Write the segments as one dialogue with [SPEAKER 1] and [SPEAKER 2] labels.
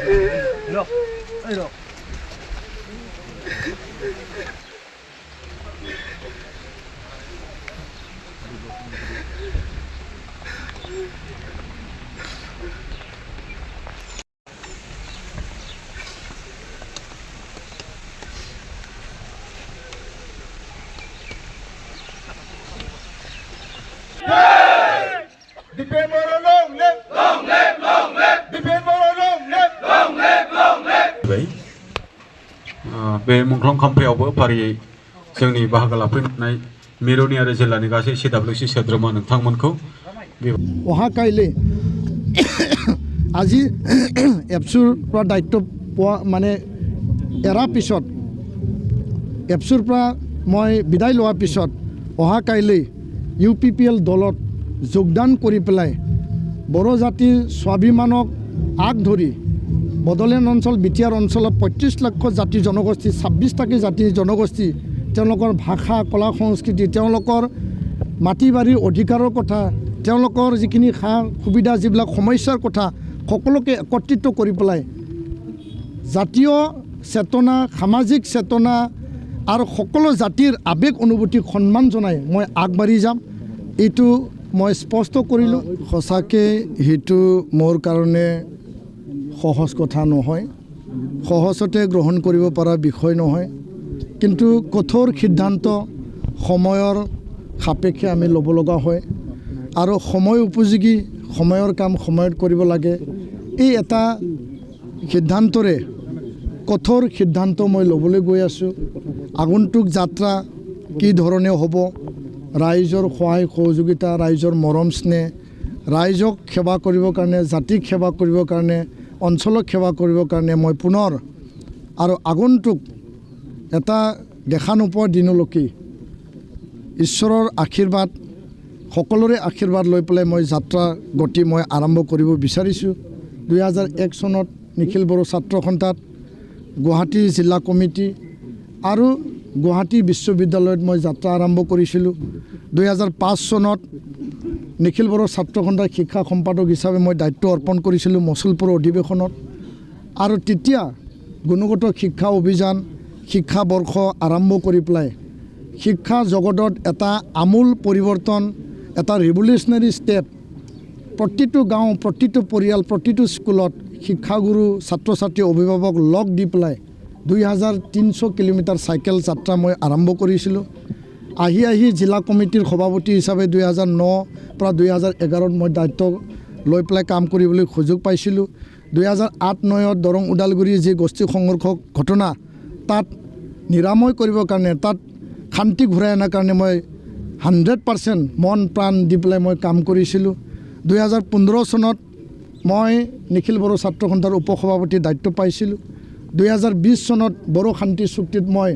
[SPEAKER 1] Dipin Moro long live! Long live! Long live! Dipin Moro long live! Long live! Long live!
[SPEAKER 2] बे मुंख्लं खाम्फायावबो फारियै जोंनि बाहागो लाफैनाय मिरुनि आरो जिल्लानि गासै CWC सोद्रोमा नोंथांमोनखौ
[SPEAKER 3] অহাকাইলৈ আজি এপছুৰ পৰা দায়িত্ব পোৱা মানে এৰাৰ পিছত এপছুৰ পৰা মই বিদায় লোৱাৰ পিছত অহাকাইলৈ UPPL দলত যোগদান কৰি পেলাই বড়ো জাতিৰ স্বাভিমানক আগ ধৰি বড়োলেণ্ড অঞ্চল বিটিআৰ অঞ্চলত 35 লাখ জাতি জনগোষ্ঠী 26টাকৈ জাতি জনগোষ্ঠী তেওঁলোকৰ ভাষা কলা সংস্কৃতি তেওঁলোকৰ মাটি বাৰীৰ অধিকাৰৰ কথা তেওঁলোকৰ যিখিনি সা সুবিধা যিবিলাক সমস্যাৰ কথা সকলোকে একত্ৰিত কৰি পেলাই জাতীয় চেতনা সামাজিক চেতনা আৰু সকলো জাতিৰ আবেগ অনুভূতিক সন্মান জনাই মই আগবাঢ়ি যাম এইটো মই স্পষ্ট কৰিলোঁ সঁচাকৈ সেইটো মোৰ কাৰণে সহজ কথা নহয় সহজতে গ্ৰহণ কৰিব পৰা বিষয় নহয় কিন্তু কঠোৰ সিদ্ধান্ত সময়ৰ সাপেক্ষে আমি ল'ব লগা হয় আৰু সময় উপযোগী সময়ৰ কাম সময়ত কৰিব লাগে এই এটা সিদ্ধান্তৰে কঠোৰ সিদ্ধান্ত মই ল'বলৈ গৈ আছোঁ আগন্তুক যাত্ৰা কি ধৰণে হ'ব ৰাইজৰ সহায় সহযোগিতা ৰাইজৰ মৰম স্নেহ ৰাইজক সেৱা কৰিবৰ কাৰণে জাতিক সেৱা কৰিবৰ কাৰণে অঞ্চলক সেৱা কৰিবৰ কাৰণে মই পুনৰ আৰু আগন্তুক এটা দেখা নোপোৱা দিনলৈকে ঈশ্বৰৰ আশীৰ্বাদ সকলোৰে আশীৰ্বাদ লৈ পেলাই মই যাত্ৰা গতি মই আৰম্ভ কৰিব বিচাৰিছোঁ 2001 চনত নিখিল বড়ো ছাত্ৰ সন্থাত গুৱাহাটী জিলা কমিটি আৰু গুৱাহাটী বিশ্ববিদ্যালয়ত মই যাত্ৰা আৰম্ভ কৰিছিলোঁ 2005 চনত নিখিল বড়ো ছাত্ৰ সন্থাৰ শিক্ষা সম্পাদক হিচাপে মই দায়িত্ব অৰ্পণ কৰিছিলোঁ মছলপুৰ অধিৱেশনত আৰু তেতিয়া গুণগত শিক্ষা অভিযান শিক্ষা বৰ্ষ আৰম্ভ কৰি পেলাই শিক্ষা জগতত এটা আমূল পৰিৱৰ্তন এটা ৰিভলিউচনাৰী ষ্টেপ প্ৰতিটো গাঁও প্ৰতিটো পৰিয়াল প্ৰতিটো স্কুলত শিক্ষাগুৰু ছাত্ৰ ছাত্ৰী অভিভাৱক লগ দি পেলাই 2300 কিলোমিটাৰ চাইকেল যাত্ৰা মই আৰম্ভ কৰিছিলোঁ আহি জিলা কমিটিৰ সভাপতি হিচাপে 2009 পৰা 2011ত মই দায়িত্ব লৈ পেলাই কাম কৰিবলৈ সুযোগ পাইছিলোঁ 2008-09ত দৰং ওদালগুৰিৰ যি গোষ্ঠী সংঘৰ্ষ ঘটনা তাত নিৰাময় কৰিবৰ কাৰণে তাত শান্তি ঘূৰাই অনাৰ কাৰণে মই 100% মন প্ৰাণ দি পেলাই মই কাম কৰিছিলোঁ 2015 চনত মই নিখিল বড়ো ছাত্ৰ সন্থাৰ উপসভাপতিৰ দায়িত্ব পাইছিলোঁ 2020 চনত বড়ো শান্তি চুক্তিত মই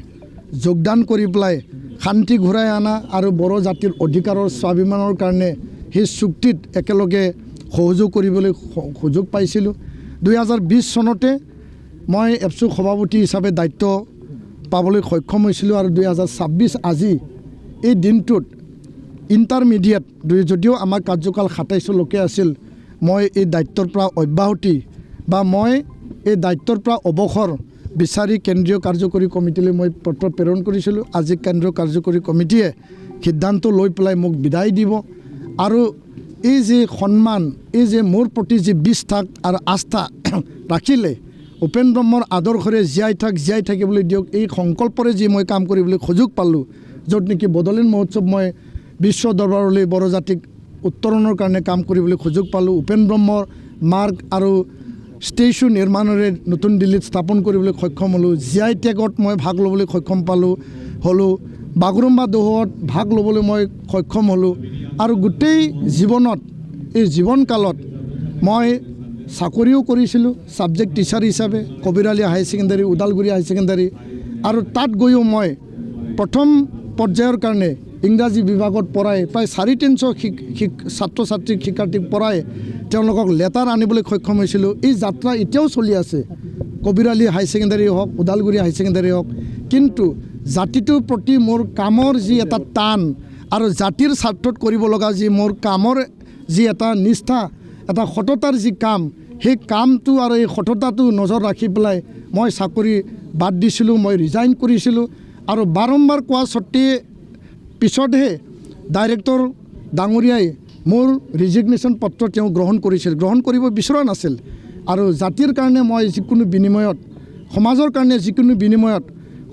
[SPEAKER 3] যোগদান কৰি পেলাই শান্তি ঘূৰাই অনা আৰু বড়ো জাতিৰ অধিকাৰৰ স্বাভিমানৰ কাৰণে সেই চুক্তিত একেলগে সহযোগ কৰিবলৈ সুযোগ পাইছিলোঁ 2020 চনতে মই এপছু সভাপতি হিচাপে দায়িত্ব পাবলৈ সক্ষম হৈছিলোঁ আৰু 2026 আজি এই দিনটোত ইণ্টাৰমিডিয়েট যদিও আমাৰ কাৰ্যকাল 27লৈকে আছিল মই এই দায়িত্বৰ পৰা অব্যাহতি বা মই এই দায়িত্বৰ পৰা অৱসৰ বিচাৰি কেন্দ্ৰীয় কাৰ্যকৰী কমিটিলৈ মই পত্ৰ প্ৰেৰণ কৰিছিলোঁ আজি কেন্দ্ৰীয় কাৰ্যকৰী কমিটিয়ে সিদ্ধান্ত লৈ পেলাই মোক বিদায় দিব আৰু এই যে সন্মান এই যে মোৰ প্ৰতি যে বিশ্বাস আৰু আস্থা ৰাখিলে উপেন ব্ৰহ্মৰ আদৰ্শৰে জীয়াই থাকিবলৈ দিয়ক এই সংকল্পৰে যি মই কাম কৰিবলৈ সুযোগ পালোঁ য'ত নেকি বড়োলেণ্ড মহোৎসৱ মই বিশ্ব দৰবাৰলৈ বড়ো জাতিক উত্তৰণৰ কাৰণে কাম কৰিবলৈ সুযোগ পালোঁ উপেন ব্ৰহ্মৰ মাৰ্গ আৰু ষ্টেচু নিৰ্মাণৰে নতুন দিল্লীত স্থাপন কৰিবলৈ সক্ষম হ'লোঁ জিআই টেগত মই ভাগ ল'বলৈ সক্ষম হ'লোঁ বাগৰুম্বা দহত ভাগ ল'বলৈ মই সক্ষম হ'লোঁ আৰু গোটেই জীৱনত এই জীৱনকালত মই চাকৰিও কৰিছিলোঁ ছাবজেক্ট টিচাৰ হিচাপে কবিৰালী হাই ছেকেণ্ডাৰী ওদালগুৰি হাই ছেকেণ্ডাৰী আৰু তাত গৈও মই প্ৰথম পৰ্যায়ৰ কাৰণে ইংৰাজী বিভাগত পঢ়াই প্ৰায় 350 ছাত্ৰ ছাত্ৰীক শিক্ষাৰ্থীক পঢ়াই তেওঁলোকক লেটাৰ আনিবলৈ সক্ষম হৈছিলোঁ এই যাত্ৰা এতিয়াও চলি আছে কবিৰালী হাই ছেকেণ্ডাৰী হওক ওদালগুৰি হাই ছেকেণ্ডাৰী হওক কিন্তু জাতিটোৰ প্ৰতি মোৰ কামৰ যি এটা টান আৰু জাতিৰ স্বাৰ্থত কৰিব লগা যি মোৰ কামৰ যি এটা নিষ্ঠা এটা সততাৰ যি কাম সেই কামটো আৰু এই সততাটো নজৰ ৰাখি পেলাই মই চাকৰি বাদ দিছিলোঁ, মই ৰিজাইন কৰিছিলোঁ। আৰু বাৰম্বাৰ কোৱা স্বত্তে পিছতহে ডাইৰেক্টৰ ডাঙৰীয়াই মোৰ ৰিজিগনেশ্যন পত্ৰ তেওঁ গ্ৰহণ কৰিছিল, গ্ৰহণ কৰিব বিচৰা নাছিল। আৰু জাতিৰ কাৰণে মই যিকোনো বিনিময়ত, সমাজৰ কাৰণে যিকোনো বিনিময়ত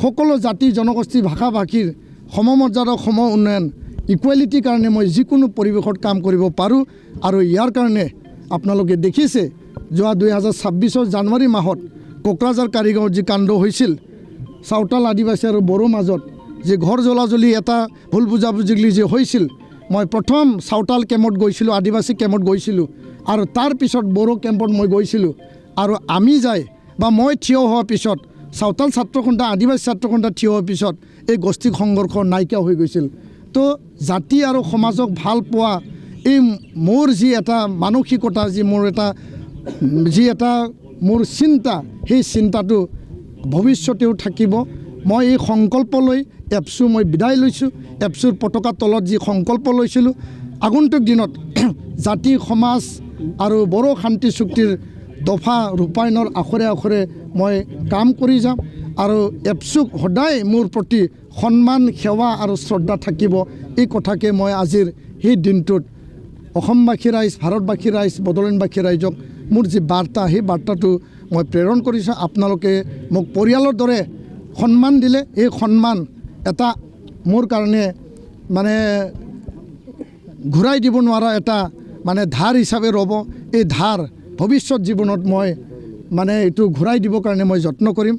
[SPEAKER 3] সকলো জাতি জনগোষ্ঠী ভাষা ভাষীৰ সমমৰ্যাদা সম উন্নয়ন ইকুৱেলিটিৰ কাৰণে মই যিকোনো পৰিৱেশত কাম কৰিব পাৰোঁ। আৰু ইয়াৰ কাৰণে আপোনালোকে দেখিছে যোৱা 2026 জানুৱাৰী মাহত কোকৰাঝাৰ কাৰিগাঁৱত যি কাণ্ড হৈছিল, চাওতাল আদিবাসী আৰু বড়ো মাজত যে ঘৰ জ্বলাজ্বলি এটা ভুল বুজাবুজিলি যে হৈছিল, মই প্ৰথম চাওতাল কেম্পত গৈছিলোঁ, আদিবাসী কেম্পত গৈছিলোঁ আৰু তাৰ পিছত বড়ো কেম্পত মই গৈছিলোঁ। আৰু আমি যাই বা মই থিয় হোৱাৰ পিছত চাওতাল ছাত্ৰসন্থা আদিবাসী ছাত্ৰসন্থা থিয় হোৱাৰ পিছত এই গোষ্ঠী সংঘৰ্ষ নাইকিয়া হৈ গৈছিল। তো জাতি আৰু সমাজক ভাল পোৱা এই মোৰ যি এটা মানসিকতা, যি এটা মোৰ চিন্তা, সেই চিন্তাটো ভৱিষ্যতেও থাকিব। মই এই সংকল্প লৈ এপছু মই বিদায় লৈছোঁ। এপছুৰ পতাকাৰ তলত যি সংকল্প লৈছিলোঁ, আগন্তুক দিনত জাতি সমাজ আৰু বড়ো শান্তি চুক্তিৰ দফা ৰূপায়ণৰ আখৰে আখৰে মই কাম কৰি যাম। আৰু এপছুক সদায় মোৰ প্ৰতি সন্মান, সেৱা আৰু শ্ৰদ্ধা থাকিব। এই কথাকে মই আজিৰ সেই দিনটোত অসমবাসী ৰাইজ, ভাৰতবাসী ৰাইজ, বড়োলেণ্ডবাসী ৰাইজক মোৰ যি বাৰ্তা, সেই বাৰ্তাটো মই প্ৰেৰণ কৰিছোঁ। আপোনালোকে মোক পৰিয়ালৰ দৰে সন্মান দিলে, এই সন্মান এটা মোৰ কাৰণে মানে ঘূৰাই দিব নোৱাৰা এটা মানে ধাৰ হিচাপে ৰ'ব। এই ধাৰ ভৱিষ্যত জীৱনত মই মানে এইটো ঘূৰাই দিবৰ কাৰণে মই যত্ন কৰিম।